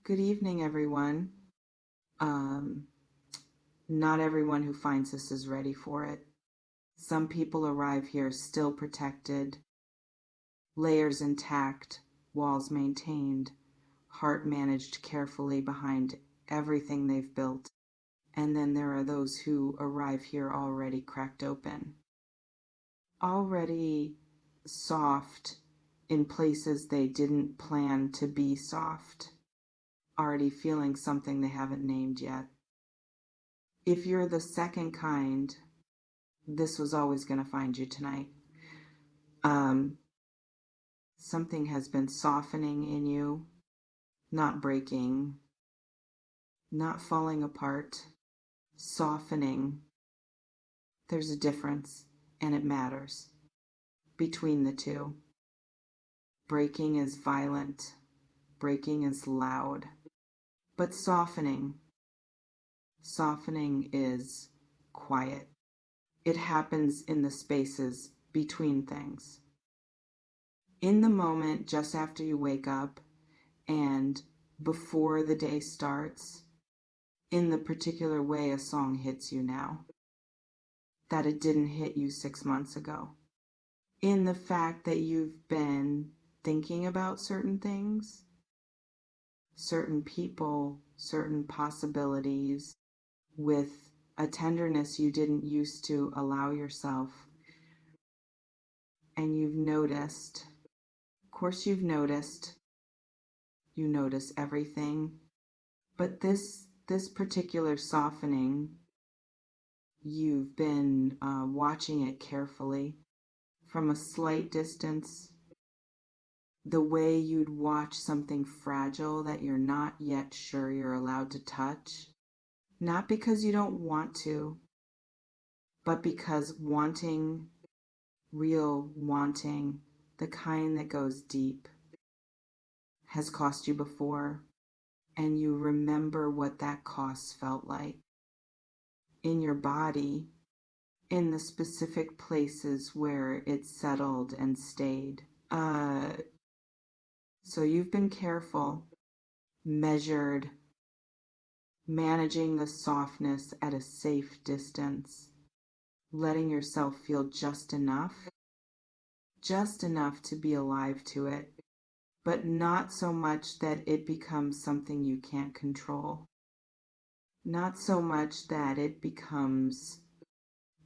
Good evening, everyone. Um, Not everyone who finds this is ready for it. Some people arrive here still protected, layers intact, walls maintained, heart managed carefully behind everything they've built. And then there are those who arrive here already cracked open, already soft in places they didn't plan to be soft, already feeling something they haven't named yet. If you're the second kind, this was always going to find you tonight. Um, Something has been softening in you, not breaking, not falling apart, softening. There's a difference, and it matters, between the two. Breaking is violent, breaking is loud, but softening is quiet. It happens in the spaces between things. In the moment, just after you wake up and before the day starts, in the particular way a song hits you now, that it didn't hit you 6 months ago. In the fact that you've been thinking about certain things, certain people, certain possibilities, with a tenderness you didn't used to allow yourself. And you've noticed, of course you notice everything, but this particular softening, you've been watching it carefully from a slight distance, the way you'd watch something fragile that you're not yet sure you're allowed to touch, not because you don't want to, but because real wanting, the kind that goes deep, has cost you before, and you remember what that cost felt like in your body, in the specific places where it settled and stayed. So you've been careful, measured, managing the softness at a safe distance, letting yourself feel just enough to be alive to it, but not so much that it becomes something you can't control. Not so much that it becomes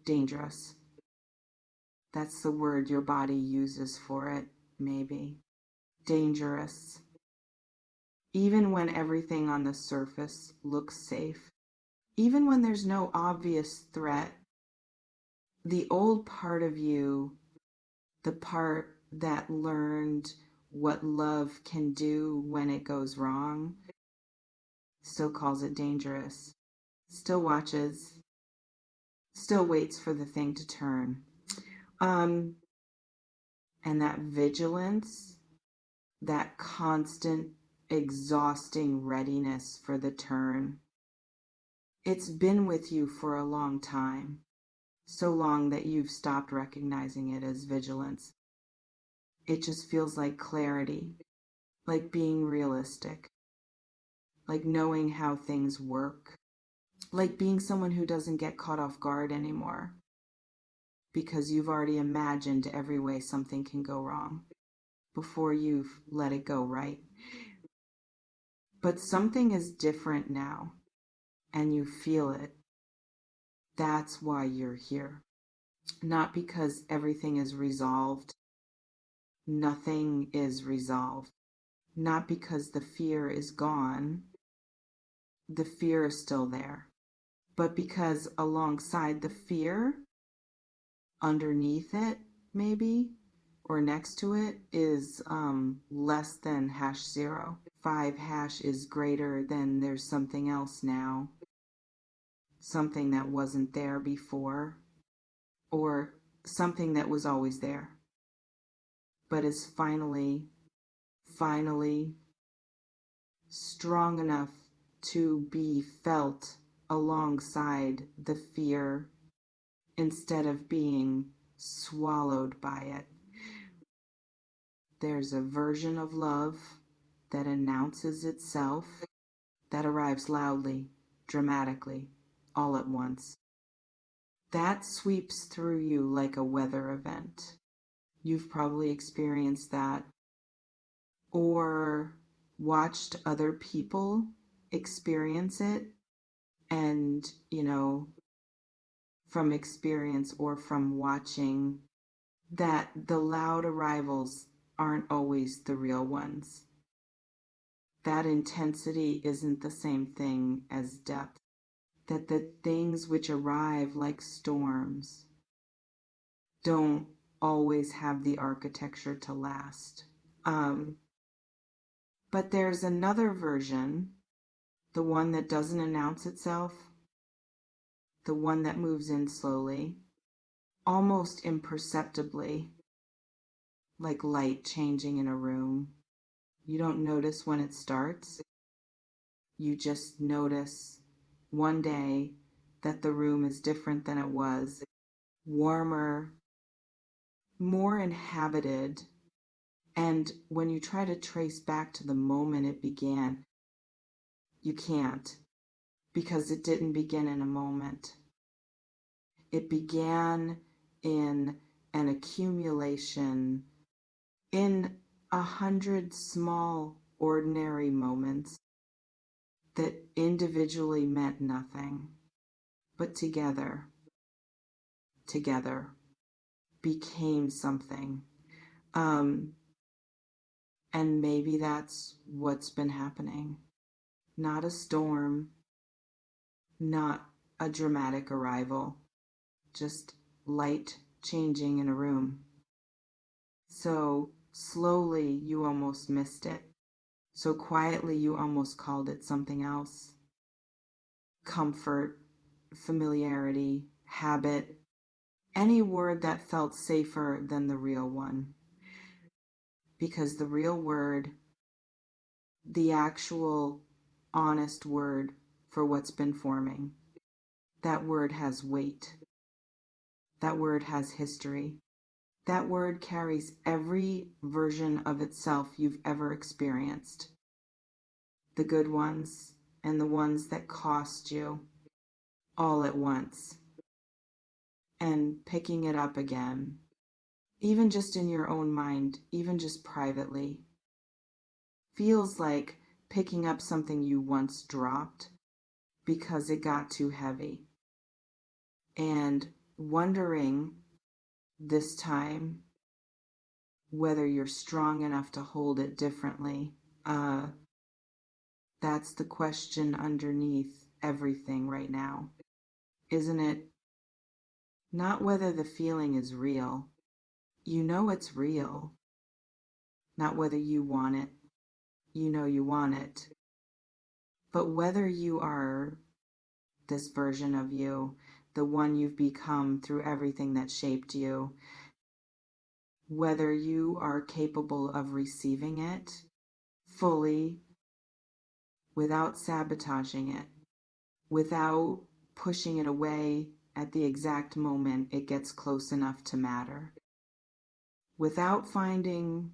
dangerous. That's the word your body uses for it, maybe. Dangerous. Even when everything on the surface looks safe, even when there's no obvious threat, the old part of you, the part that learned what love can do when it goes wrong, still calls it dangerous, still watches, still waits for the thing to turn. And that vigilance, that constant, exhausting readiness for the turn, it's been with you for a long time, so long that you've stopped recognizing it as vigilance. It just feels like clarity, like being realistic, like knowing how things work, like being someone who doesn't get caught off guard anymore, because you've already imagined every way something can go wrong before you've let it go right. But something is different now, and you feel it. That's why you're here. Not because everything is resolved. Nothing is resolved. Not because the fear is gone. The fear is still there. But because alongside the fear, underneath it, maybe, or next to it, is less than #0. 5# is greater than there's something else now. Something that wasn't there before, or something that was always there, but is finally strong enough to be felt alongside the fear instead of being swallowed by it. There's a version of love that announces itself, that arrives loudly, dramatically, all at once. That sweeps through you like a weather event. You've probably experienced that or watched other people experience it. And, from experience or from watching, that the loud arrivals aren't always the real ones. That intensity isn't the same thing as depth. That the things which arrive like storms don't always have the architecture to last. But there's another version, the one that doesn't announce itself, the one that moves in slowly, almost imperceptibly, like light changing in a room. You don't notice when it starts. You just notice one day that the room is different than it was, warmer, more inhabited. And when you try to trace back to the moment it began, you can't, because it didn't begin in a moment. It began in an accumulation, in 100 small, ordinary moments that individually meant nothing, but together became something. And maybe that's what's been happening. Not a storm, not a dramatic arrival, just light changing in a room. So slowly you almost missed it. So quietly you almost called it something else. Comfort, familiarity, habit, any word that felt safer than the real one. Because the real word, the actual honest word for what's been forming, that word has weight. That word has history. That word carries every version of itself you've ever experienced. The good ones and the ones that cost you, all at once. And picking it up again, even just in your own mind, even just privately, feels like picking up something you once dropped because it got too heavy. And wondering this time whether you're strong enough to hold it differently. That's the question underneath everything right now, isn't it? Not whether the feeling is real. You know it's real. Not whether you want it. You know you want it. But whether you are this version of you, the one you've become through everything that shaped you, whether you are capable of receiving it fully without sabotaging it, without pushing it away at the exact moment it gets close enough to matter, without finding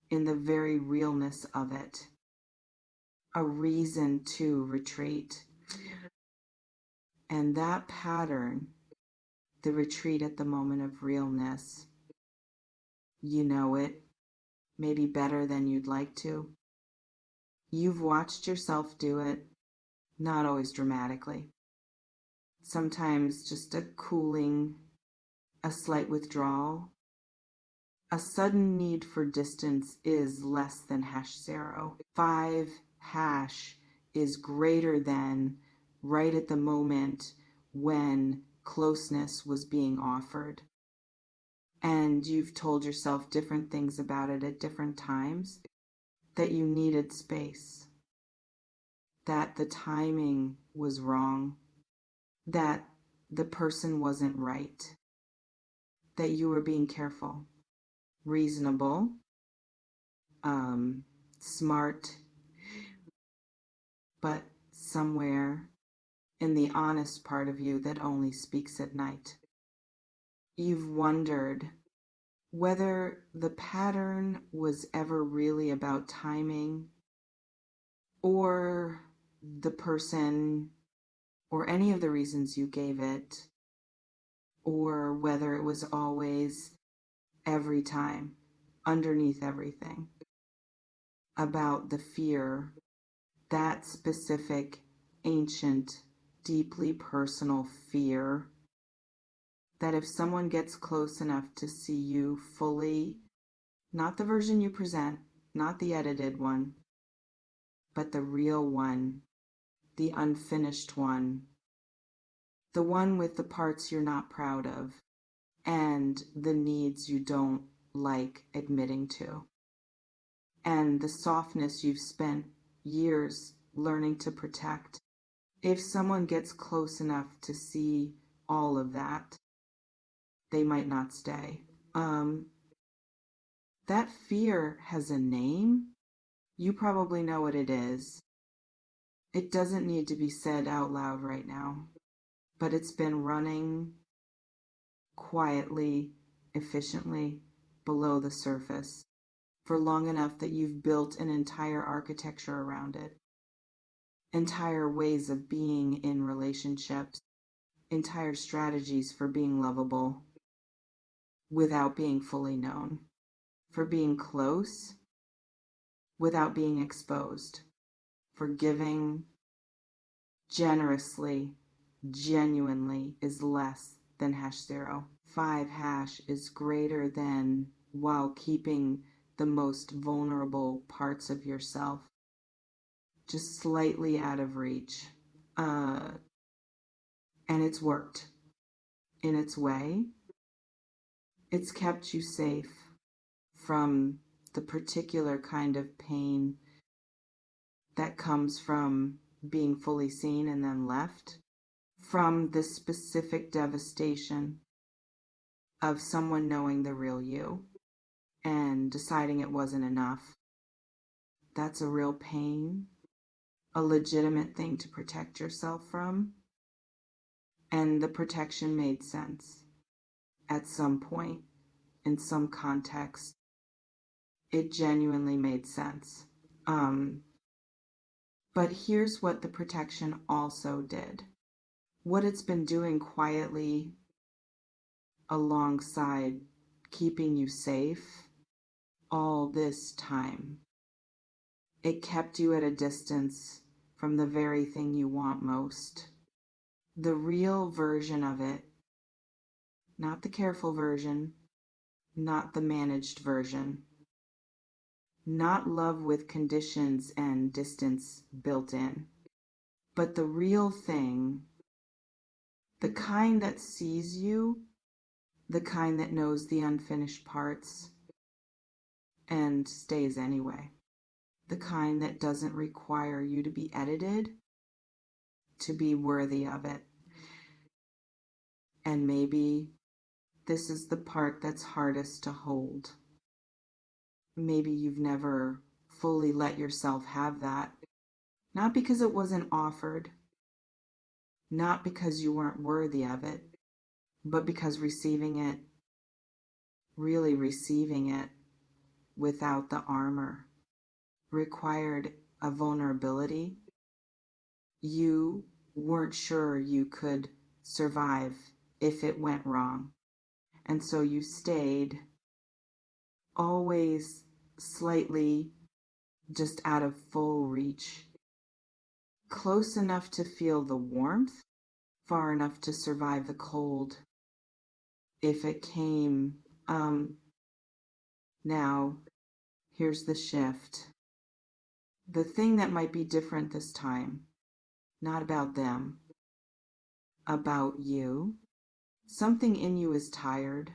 in the very realness of it a reason to retreat. And that pattern, the retreat at the moment of realness, you know it, maybe better than you'd like to. You've watched yourself do it, not always dramatically. Sometimes just a cooling, a slight withdrawal. A sudden need for distance is less than #0. 5 hash is greater than right at the moment when closeness was being offered. And you've told yourself different things about it at different times, that you needed space, that the timing was wrong, that the person wasn't right, that you were being careful, reasonable, smart, but somewhere in the honest part of you that only speaks at night. You've wondered whether the pattern was ever really about timing or the person, or any of the reasons you gave it, or whether it was always, every time, underneath everything, about the fear, that specific, ancient, deeply personal fear that if someone gets close enough to see you fully, not the version you present, not the edited one, but the real one, the unfinished one, the one with the parts you're not proud of and the needs you don't like admitting to, and the softness you've spent years learning to protect. If someone gets close enough to see all of that, they might not stay. That fear has a name. You probably know what it is. It doesn't need to be said out loud right now, but it's been running quietly, efficiently below the surface for long enough that you've built an entire architecture around it, entire ways of being in relationships, entire strategies for being lovable without being fully known, for being close without being exposed, for giving generously, genuinely is less than #0. 5 is greater than, while keeping the most vulnerable parts of yourself just slightly out of reach. And it's worked in its way. It's kept you safe from the particular kind of pain that comes from being fully seen and then left, from the specific devastation of someone knowing the real you and deciding it wasn't enough. That's a real pain, a legitimate thing to protect yourself from. And the protection made sense at some point, in some context. It genuinely made sense. But here's what the protection also did. What it's been doing quietly alongside keeping you safe all this time. It kept you at a distance from the very thing you want most. The real version of it, not the careful version, not the managed version, not love with conditions and distance built in, but the real thing, the kind that sees you, the kind that knows the unfinished parts and stays anyway, the kind that doesn't require you to be edited to be worthy of it. And maybe this is the part that's hardest to hold. Maybe you've never fully let yourself have that, not because it wasn't offered, not because you weren't worthy of it, but because receiving it, really receiving it without the armor, required a vulnerability you weren't sure you could survive if it went wrong. And so you stayed always slightly just out of full reach, close enough to feel the warmth, far enough to survive the cold if it came. Now, here's the shift. The thing that might be different this time, not about them, about you. Something in you is tired,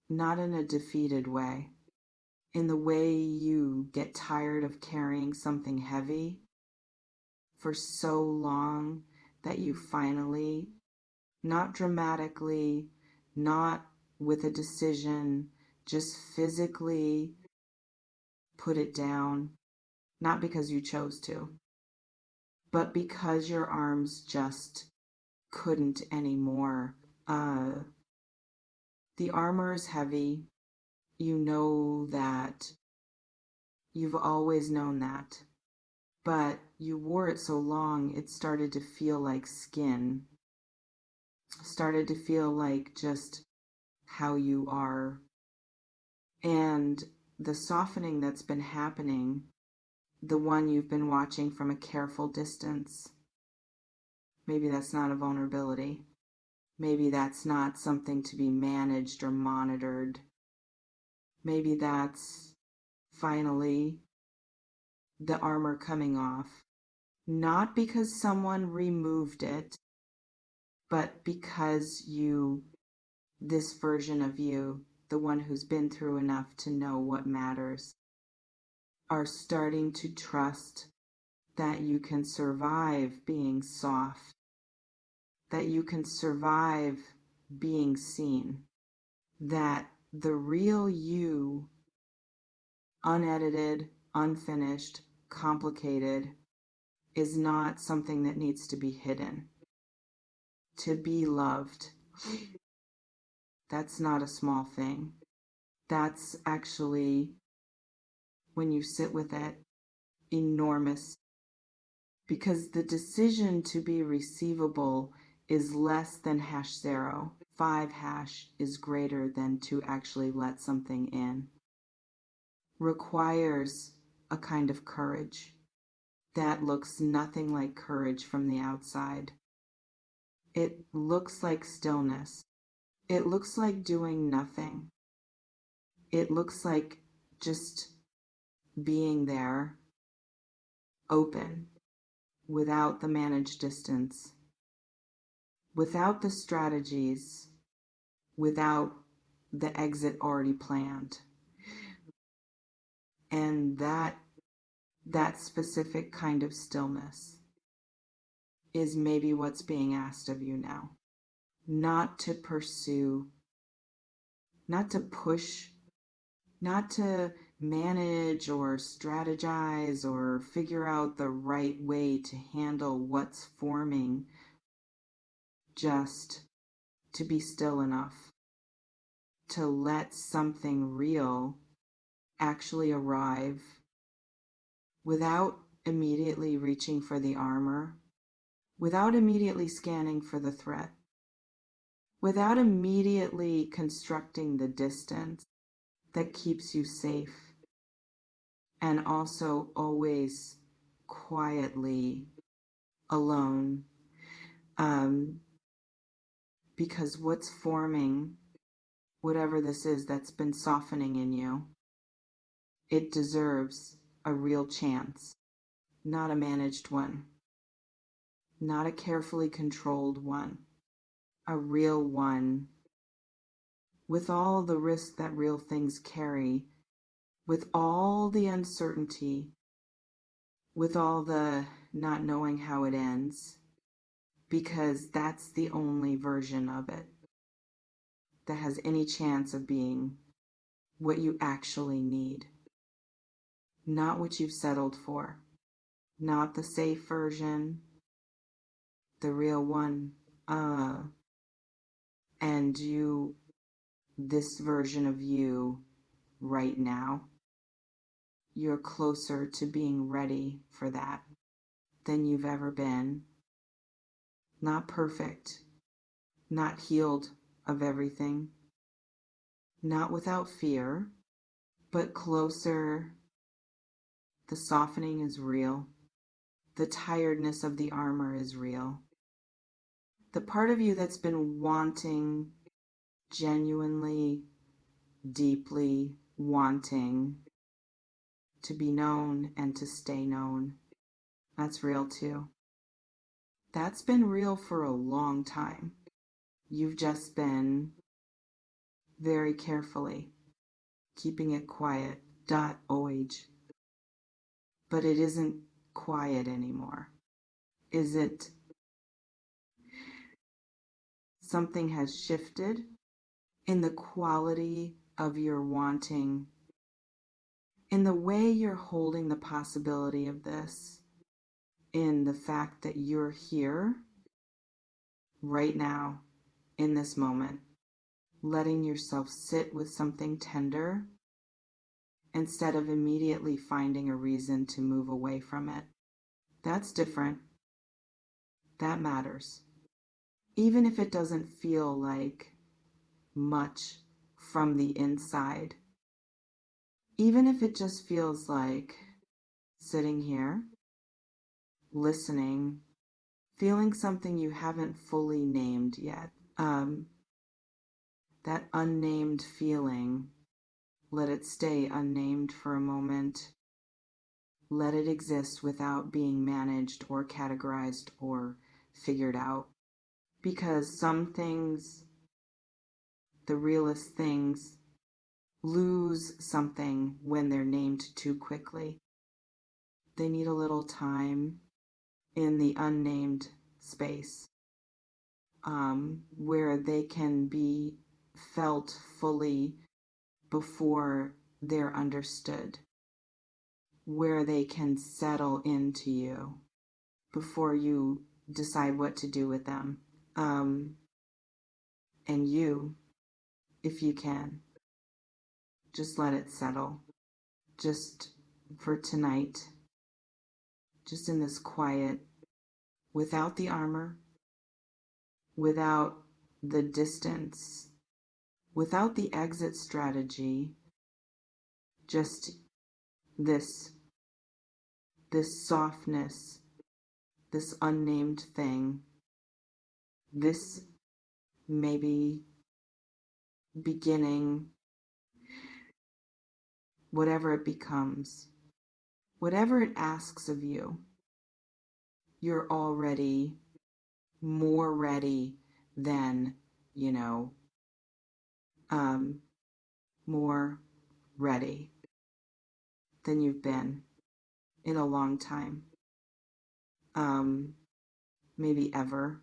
not in a defeated way, in the way you get tired of carrying something heavy for so long that you finally, not dramatically, not with a decision, just physically put it down, not because you chose to, but because your arms just couldn't anymore. The armor is heavy. You know that. You've always known that. but you wore it so long, it started to feel like skin, started to feel like just how you are. And the softening that's been happening, the one you've been watching from a careful distance, maybe that's not a vulnerability. Maybe that's not something to be managed or monitored. Maybe that's finally the armor coming off. Not because someone removed it, but because you, this version of you, the one who's been through enough to know what matters, are starting to trust that you can survive being soft, that you can survive being seen, that the real you, unedited, unfinished, complicated, is not something that needs to be hidden. To be loved, that's not a small thing. That's actually, when you sit with it, enormous. Because the decision to be receivable is less than #0. 5# is greater than to actually let something in. Requires a kind of courage that looks nothing like courage from the outside. It looks like stillness. It looks like doing nothing. It looks like just being there, open, without the managed distance, without the strategies, without the exit already planned. And that specific kind of stillness is maybe what's being asked of you now. Not to pursue, not to push, not to manage or strategize or figure out the right way to handle what's forming, just to be still enough to let something real actually arrive without immediately reaching for the armor, without immediately scanning for the threat, without immediately constructing the distance that keeps you safe, and also always quietly alone. Because what's forming, whatever this is that's been softening in you, it deserves a real chance, not a managed one, not a carefully controlled one, a real one, with all the risk that real things carry, with all the uncertainty, with all the not knowing how it ends, because that's the only version of it that has any chance of being what you actually need, not what you've settled for, not the safe version, the real one. And you, this version of you right now, you're closer to being ready for that than you've ever been. Not perfect, not healed of everything, not without fear, but closer. The softening is real. The tiredness of the armor is real. The part of you that's been wanting, genuinely, deeply wanting to be known and to stay known, that's real too. That's been real for a long time. You've just been very carefully keeping it quiet. .oh. But it isn't quiet anymore. Is it? Something has shifted in the quality of your wanting, in the way you're holding the possibility of this, in the fact that you're here right now, in this moment, letting yourself sit with something tender instead of immediately finding a reason to move away from it. That's different. That matters. Even if it doesn't feel like much from the inside, even if it just feels like sitting here, listening, feeling something you haven't fully named yet. That unnamed feeling, let it stay unnamed for a moment. Let it exist without being managed or categorized or figured out. Because some things, the realest things, lose something when they're named too quickly. They need a little time in the unnamed space, where they can be felt fully before they're understood, where they can settle into you before you decide what to do with them. And you, if you can, just let it settle. Just for tonight, just in this quiet, without the armor, without the distance, without the exit strategy, just this this softness, this unnamed thing, this maybe beginning, whatever it becomes, whatever it asks of you, you're already more ready than, you know, um, more ready than you've been in a long time, maybe ever.